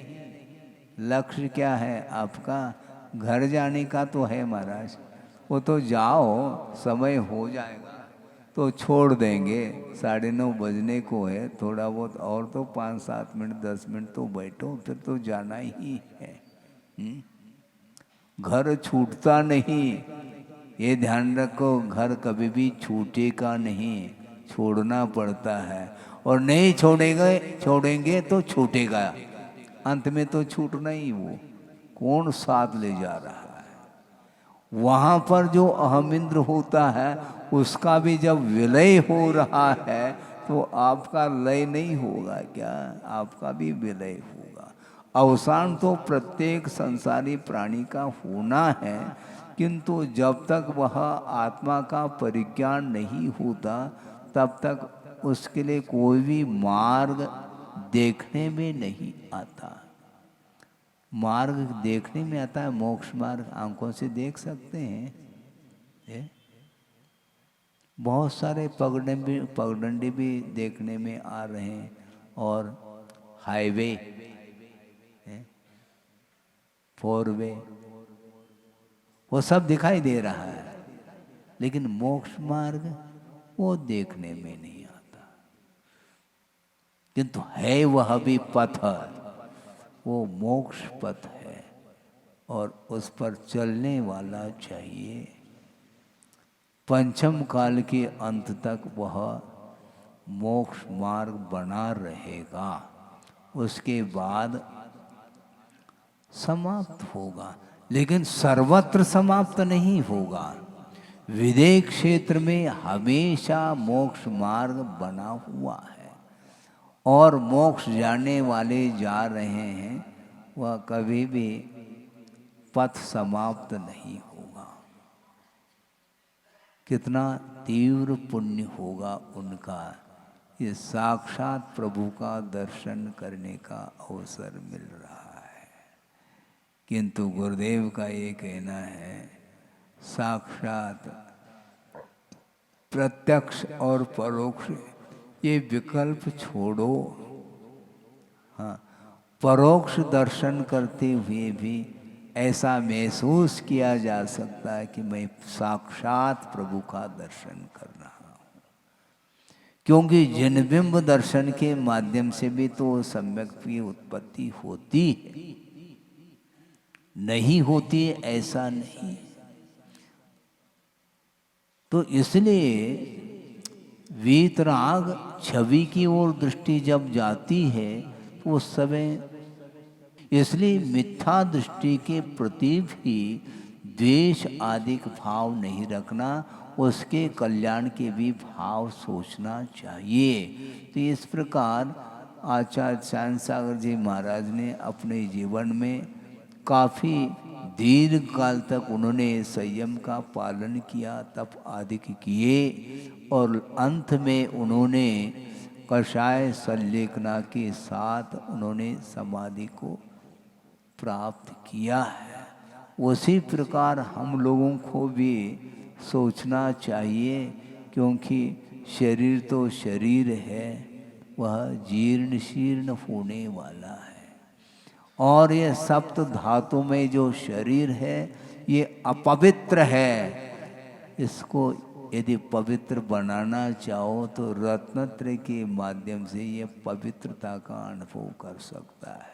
लक्ष्य क्या है आपका? घर जाने का तो है महाराज, वो तो जाओ, समय हो जाएगा तो छोड़ देंगे, 9:30 बजने को है, थोड़ा बहुत और तो 5-7 मिनट 10 मिनट तो बैठो, फिर तो जाना ही है। घर छूटता नहीं, ये ध्यान रखो, घर कभी भी छूटेगा नहीं, छोड़ना पड़ता है, और नहीं छोड़ेंगे तो छूटेगा, अंत में तो छूटना ही। वो कौन साथ ले जा रहा है? वहाँ पर जो अहमिंद्र होता है उसका भी जब विलय हो रहा है तो आपका लय नहीं होगा क्या? आपका भी विलय होगा। अवसान तो प्रत्येक संसारी प्राणी का होना है, किंतु जब तक वह आत्मा का परिज्ञान नहीं होता तब तक उसके लिए कोई भी मार्ग देखने में नहीं आता। मार्ग देखने में आता है, मोक्ष मार्ग आंखों से देख सकते हैं। बहुत सारे पगडंडी भी देखने में आ रहे हैं, और हाईवे, 4 वे, वो सब दिखाई दे रहा है, लेकिन मोक्ष मार्ग वो देखने में नहीं आता। किंतु है वह भी पथ, वो मोक्ष पथ है और उस पर चलने वाला चाहिए। पंचम काल के अंत तक वह मोक्ष मार्ग बना रहेगा, उसके बाद समाप्त होगा, लेकिन सर्वत्र समाप्त नहीं होगा। विदेह क्षेत्र में हमेशा मोक्ष मार्ग बना हुआ है। और मोक्ष जाने वाले जा रहे हैं, वह कभी भी पथ समाप्त नहीं होगा। कितना तीव्र पुण्य होगा उनका, ये साक्षात प्रभु का दर्शन करने का अवसर मिल रहा है। किंतु गुरुदेव का ये कहना है, साक्षात प्रत्यक्ष और परोक्ष ये विकल्प छोड़ो। हाँ, परोक्ष दर्शन करते हुए भी ऐसा महसूस किया जा सकता है कि मैं साक्षात प्रभु का दर्शन कर रहा हूँ, क्योंकि जिनबिंब दर्शन के माध्यम से भी तो सम्यक की उत्पत्ति होती है, नहीं होती ऐसा नहीं। तो इसलिए वीतराग छवि की ओर दृष्टि जब जाती है तो उस समय, इसलिए मिथ्या दृष्टि के प्रति भी द्वेष आदि भाव नहीं रखना, उसके कल्याण के भी भाव सोचना चाहिए। तो इस प्रकार आचार्य चांद सागर जी महाराज ने अपने जीवन में काफ़ी दीर्घ काल तक उन्होंने संयम का पालन किया, तप आदि किए, और अंत में उन्होंने कषाय संलेखना के साथ उन्होंने समाधि को प्राप्त किया है। उसी प्रकार हम लोगों को भी सोचना चाहिए, क्योंकि शरीर तो शरीर है, वह जीर्ण शीर्ण होने वाला है, और ये सप्त धातु में जो शरीर है ये अपवित्र है। इसको यदि पवित्र बनाना चाहो तो रत्नत्रय के माध्यम से ये पवित्रता का अनुभव कर सकता है।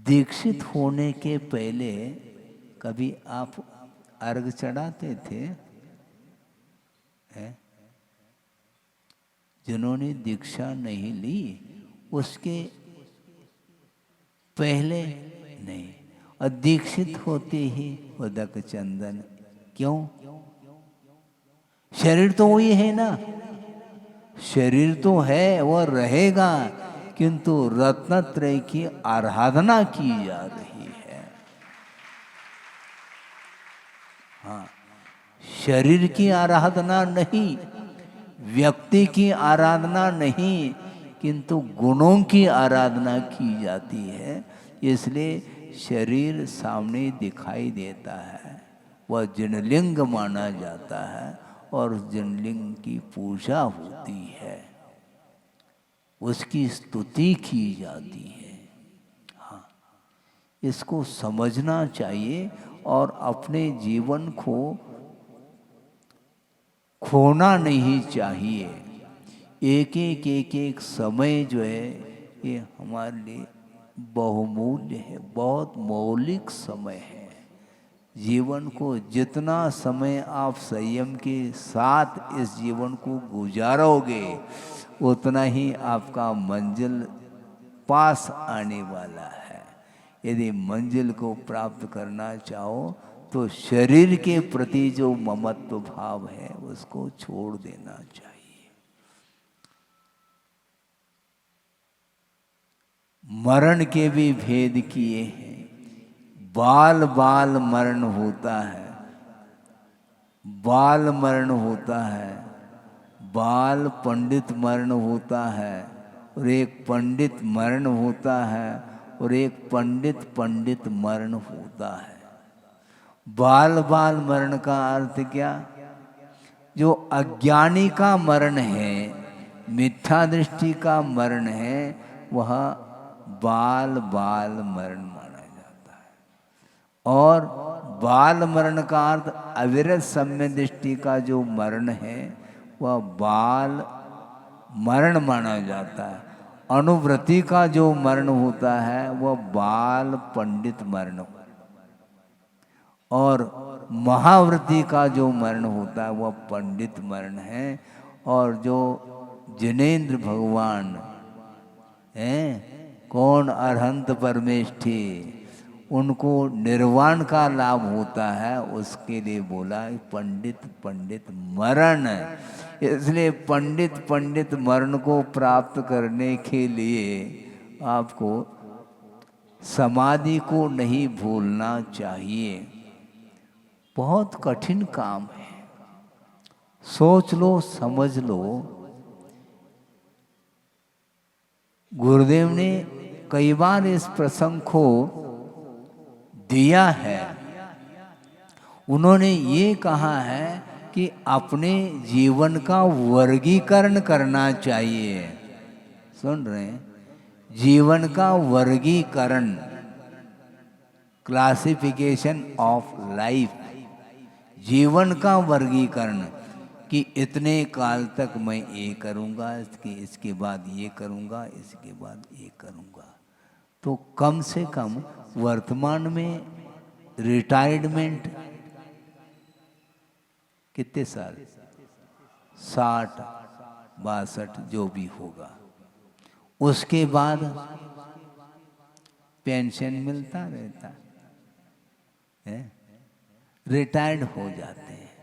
दीक्षित होने के पहले कभी आप अर्घ चढ़ाते थे? है? जिन्होंने दीक्षा नहीं ली उसके पहले नहीं, और दीक्षित होते ही उदक चंदन। क्यों? शरीर तो वही है ना, शरीर तो है, वह रहेगा, किंतु रत्नत्रय की आराधना की जा रही है। हाँ, शरीर की आराधना नहीं, व्यक्ति की आराधना नहीं, किंतु गुणों की आराधना की जाती है। इसलिए शरीर सामने दिखाई देता है, वह जिनलिंग माना जाता है, और उस जिनलिंग की पूजा होती है, उसकी स्तुति की जाती है। हाँ, इसको समझना चाहिए और अपने जीवन को खोना नहीं चाहिए। एक समय जो है ये हमारे लिए बहुमूल्य है, बहुत मौलिक समय है। जीवन को जितना समय आप संयम के साथ इस जीवन को गुजारोगे, उतना ही आपका मंजिल पास आने वाला है। यदि मंजिल को प्राप्त करना चाहो तो शरीर के प्रति जो ममत्व भाव है उसको छोड़ देना चाहिए। मरण के भी भेद किए हैं। बाल बाल मरण होता है, बाल मरण होता है, बाल पंडित मरण होता है, और एक पंडित मरण होता है, और एक पंडित पंडित मरण होता है। बाल बाल मरण का अर्थ क्या? जो अज्ञानी का मरण है, मिथ्या दृष्टि का मरण है, वह बाल बाल मरण माना जाता है। और बाल मरण का अर्थ अविरत सम्य दृष्टि का जो मरण है वह बाल मरण माना जाता है। अनुवृत्ति का जो मरण होता है वह बाल पंडित मरण, और महावृत्ति का जो मरण होता है वह पंडित मरण है। और जो जिनेन्द्र भगवान हैं, कौन अरहंत परमेष्ठी, उनको निर्वाण का लाभ होता है, उसके लिए बोला पंडित पंडित मरण। इसलिए पंडित मरण को प्राप्त करने के लिए आपको समाधि को नहीं भूलना चाहिए। बहुत कठिन काम है, सोच लो समझ लो। गुरुदेव ने कई बार इस प्रसंग को दिया है। उन्होंने ये कहा है कि अपने जीवन का वर्गीकरण करना चाहिए। सुन रहे हैं? जीवन का वर्गीकरण, क्लासिफिकेशन ऑफ लाइफ, जीवन का वर्गीकरण कि इतने काल तक मैं ये करूँगा, इसके बाद ये करूँगा, इसके बाद ये करूँगा। तो कम से कम वर्तमान में रिटायरमेंट कितने साल, 60 62 जो भी होगा, उसके बाद पेंशन मिलता रहता है, रिटायर्ड हो जाते हैं।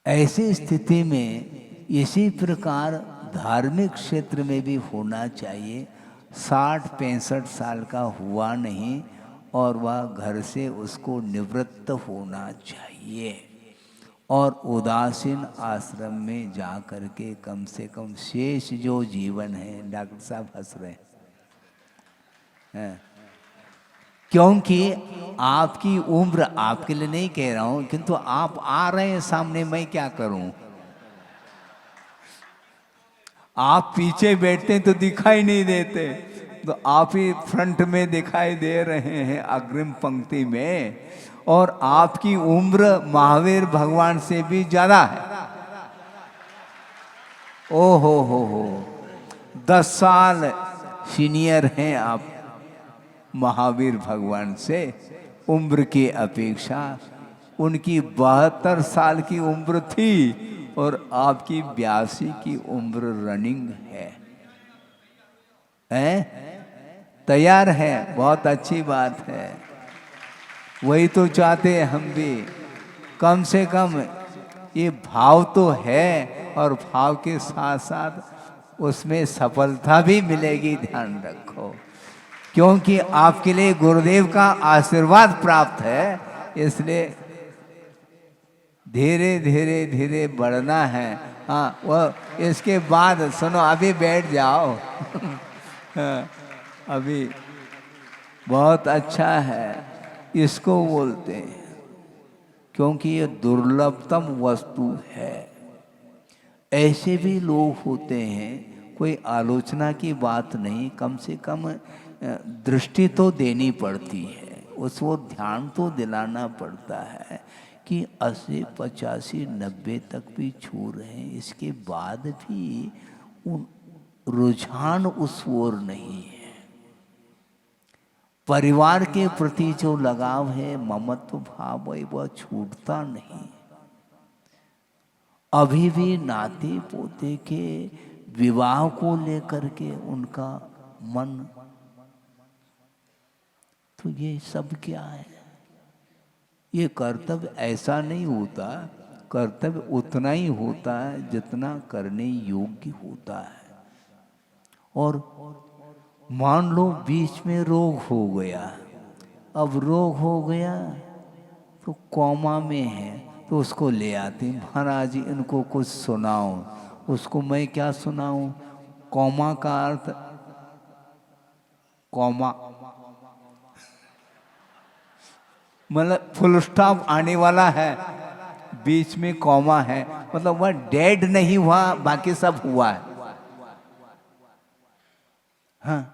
ऐसी स्थिति में इसी प्रकार धार्मिक क्षेत्र में भी होना चाहिए। 60-65 साल का हुआ नहीं और वह घर से उसको निवृत्त होना चाहिए और उदासीन आश्रम में जा कर के कम से कम शेष जो जीवन है, डॉक्टर साहब हंस रहे हैं, क्योंकि आपकी उम्र, आपके लिए नहीं कह रहा हूं, किंतु आप आ रहे हैं सामने, मैं क्या करूं? आप पीछे बैठते हैं तो दिखाई नहीं देते, तो आप ही फ्रंट में दिखाई दे रहे हैं, अग्रिम पंक्ति में। और आपकी उम्र महावीर भगवान से भी ज्यादा है। ओ हो 10 साल सीनियर हैं आप महावीर भगवान से उम्र की अपेक्षा। उनकी 72 साल की उम्र थी और आपकी 82 की उम्र रनिंग है। तैयार है, बहुत अच्छी बात है। वही तो चाहते हैं हम भी, कम से कम ये भाव तो है और भाव के साथ साथ उसमें सफलता भी मिलेगी, ध्यान रखो। क्योंकि आपके लिए गुरुदेव का आशीर्वाद प्राप्त है, इसलिए धीरे धीरे धीरे बढ़ना है। हाँ, वो इसके बाद सुनो, अभी बैठ जाओ अभी बहुत अच्छा है, इसको बोलते हैं, क्योंकि ये दुर्लभतम वस्तु है। ऐसे भी लोग होते हैं, कोई आलोचना की बात नहीं, कम से कम दृष्टि तो देनी पड़ती है, उसको ध्यान तो दिलाना पड़ता है कि 80 85 90 तक भी छू रहे हैं, इसके बाद भी रुझान उस ओर नहीं है। परिवार के प्रति जो लगाव है, ममत्व भाव है, वह छूटता नहीं। अभी भी नाते पोते के विवाह को लेकर के उनका मन, तो ये सब क्या है? ये कर्तव्य ऐसा नहीं होता, कर्तव्य उतना ही होता है जितना करने योग्य होता है। और मान लो बीच में रोग हो गया, अब रोग हो गया तो कोमा में है, तो उसको ले आते, महाराज जी इनको कुछ सुनाओ। उसको मैं क्या सुनाऊं? कोमा का अर्थ, कोमा मतलब फुल स्टॉप आने वाला है, बीच में कोमा है, मतलब वह डेड नहीं हुआ, बाकी सब हुआ है। हाँ,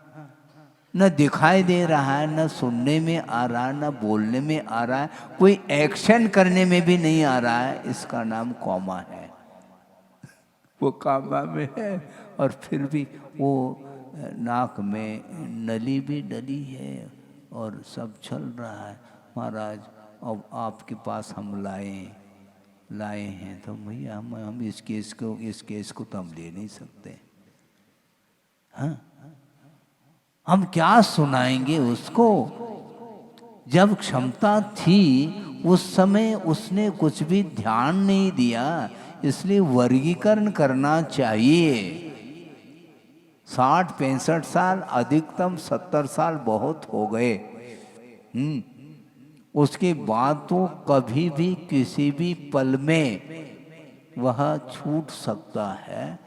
न दिखाई दे रहा है, न सुनने में आ रहा है, न बोलने में आ रहा है, कोई एक्शन करने में भी नहीं आ रहा है, इसका नाम कोमा है। वो कोमा में है और फिर भी वो नाक में नली भी डली है और सब चल रहा है। महाराज अब आपके पास हम लाए हैं, तो भैया हम इस केस को तो हम ले नहीं सकते। हाँ, हम क्या सुनाएंगे उसको? जब क्षमता थी उस समय उसने कुछ भी ध्यान नहीं दिया, इसलिए वर्गीकरण करना चाहिए। 60-65 साल, अधिकतम 70 साल बहुत हो गए। उसके बाद तो कभी भी किसी भी पल में वह छूट सकता है।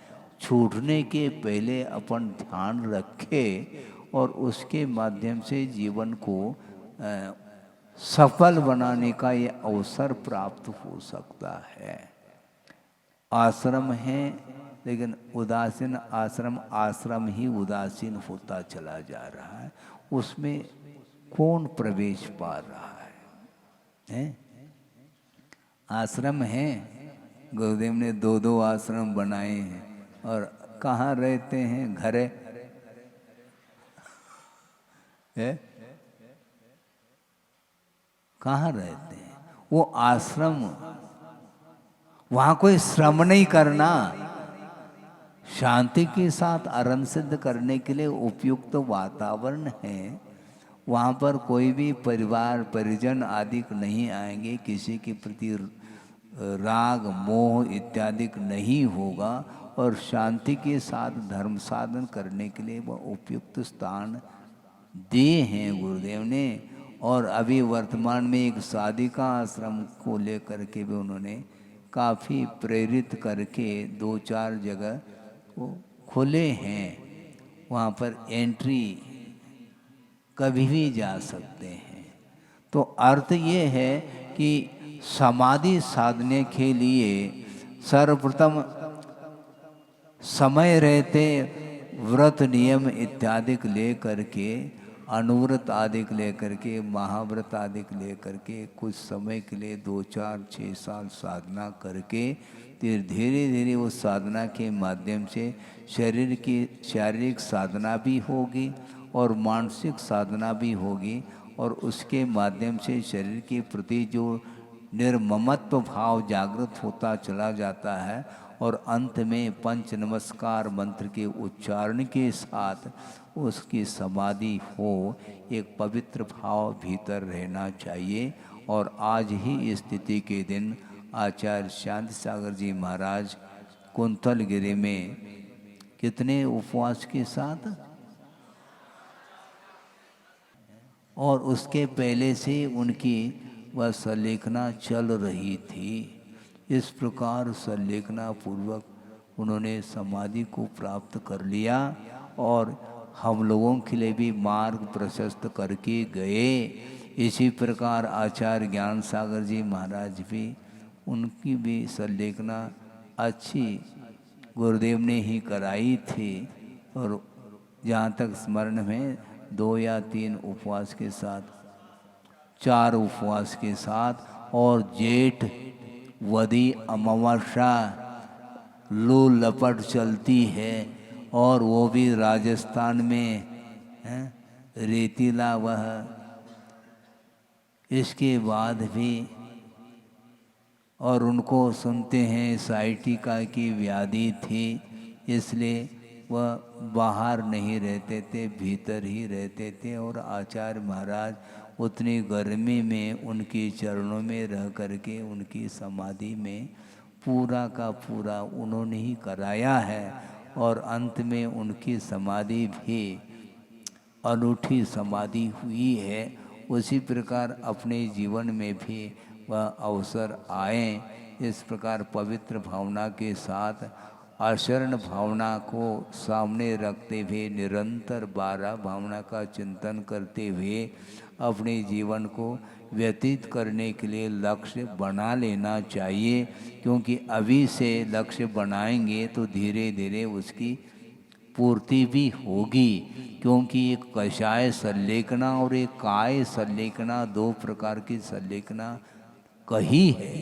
छूटने के पहले अपन ध्यान रखें और उसके माध्यम से जीवन को सफल बनाने का ये अवसर प्राप्त हो सकता है। आश्रम है, लेकिन उदासीन आश्रम, आश्रम ही उदासीन होता चला जा रहा है। उसमें कौन प्रवेश पा रहा है? आश्रम है, गुरुदेव ने 2-2 आश्रम बनाए हैं, और कहाँ रहते हैं? घरे है? कहाँ रहते हैं? वो आश्रम, वहाँ कोई श्रम नहीं करना, शांति के साथ अरण सिद्ध करने के लिए उपयुक्त वातावरण है। वहाँ पर कोई भी परिवार परिजन आदि नहीं आएंगे, किसी के प्रति राग मोह इत्यादि नहीं होगा, और शांति के साथ धर्म साधन करने के लिए वह उपयुक्त स्थान दिए हैं गुरुदेव ने। और अभी वर्तमान में एक साधिका आश्रम को लेकर के भी उन्होंने काफ़ी प्रेरित करके 2-4 जगह वो खुले हैं। वहाँ पर एंट्री कभी भी जा सकते हैं। तो अर्थ ये है कि समाधि साधने के लिए सर्वप्रथम समय रहते व्रत नियम इत्यादि ले करके, अनुव्रत आदि ले करके, महाव्रत आदि ले करके कुछ समय के लिए 2-4-6 साल साधना करके फिर धीरे धीरे उस साधना के माध्यम से शरीर की शारीरिक साधना भी होगी और मानसिक साधना भी होगी, और उसके माध्यम से शरीर के प्रति जो निर्ममत्व भाव जागृत होता चला जाता है, और अंत में पंच नमस्कार मंत्र के उच्चारण के साथ उसकी समाधि हो। एक पवित्र भाव भीतर रहना चाहिए। और आज ही स्थिति के दिन आचार्य शांति सागर जी महाराज कुंतलगिरी में कितने उपवास के साथ, और उसके पहले से उनकी वह संलेखना चल रही थी। इस प्रकार संलेखना पूर्वक उन्होंने समाधि को प्राप्त कर लिया, और हम लोगों के लिए भी मार्ग प्रशस्त करके गए। इसी प्रकार आचार्य ज्ञान सागर जी महाराज भी, उनकी भी संलेखना अच्छी गुरुदेव ने ही कराई थी। और जहाँ तक स्मरण में 2 या 3 उपवास के साथ, 4 उपवास के साथ, और जेठ वदी अमावस्या लू लपट चलती है, और वो भी राजस्थान में है, रेतीला वह। इसके बाद भी, और उनको सुनते हैं साइटिका की व्याधि थी, इसलिए वह बाहर नहीं रहते थे, भीतर ही रहते थे। और आचार्य महाराज उतनी गर्मी में उनके चरणों में रह करके उनकी समाधि में पूरा का पूरा उन्होंने ही कराया है। और अंत में उनकी समाधि भी अनूठी समाधि हुई है। उसी प्रकार अपने जीवन में भी वह अवसर आए। इस प्रकार पवित्र भावना के साथ आचरण भावना को सामने रखते हुए निरंतर 12 भावना का चिंतन करते हुए अपने जीवन को व्यतीत करने के लिए लक्ष्य बना लेना चाहिए। क्योंकि अभी से लक्ष्य बनाएंगे तो धीरे धीरे उसकी पूर्ति भी होगी। क्योंकि एक कषाय संलेखना और एक काय संलेखना 2 प्रकार की संलेखना कही है।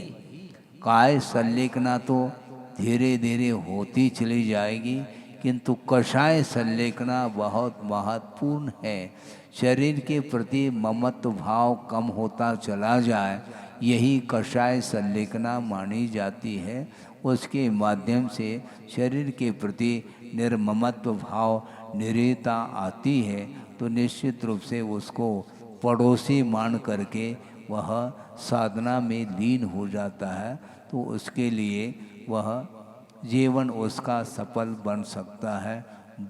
काय संलेखना तो धीरे धीरे होती चली जाएगी, किंतु कषाय संलेखना बहुत महत्वपूर्ण है। शरीर के प्रति ममत्व भाव कम होता चला जाए, यही कषाय संलेखना मानी जाती है। उसके माध्यम से शरीर के प्रति निर्ममत्व भाव निरीता आती है, तो निश्चित रूप से उसको पड़ोसी मान करके वह साधना में लीन हो जाता है तो उसके लिए वह जीवन उसका सफल बन सकता है।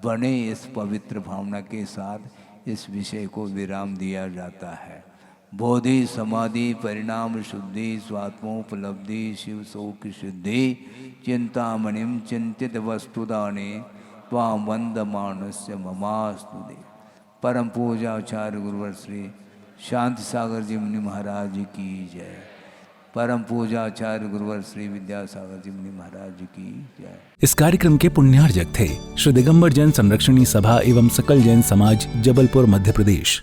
बने इस पवित्र भावना के साथ इस विषय को विराम दिया जाता है। बोधि समाधि परिणाम शुद्धि स्वात्मोपलब्धि शिव शोक सिद्धि चिंतामणिम चिंतित वस्तुदाने त्वां वंदमानस्य ममास्तुते। परम पूजा आचार्य गुरुवर श्री शांति सागर जी मुनि महाराज की जय। परम पूजा आचार्य गुरुवर श्री विद्यासागर जी मुनि महाराज की जय। इस कार्यक्रम के पुण्यार्जक थे श्री दिगंबर जैन संरक्षणी सभा एवं सकल जैन समाज, जबलपुर, मध्य प्रदेश।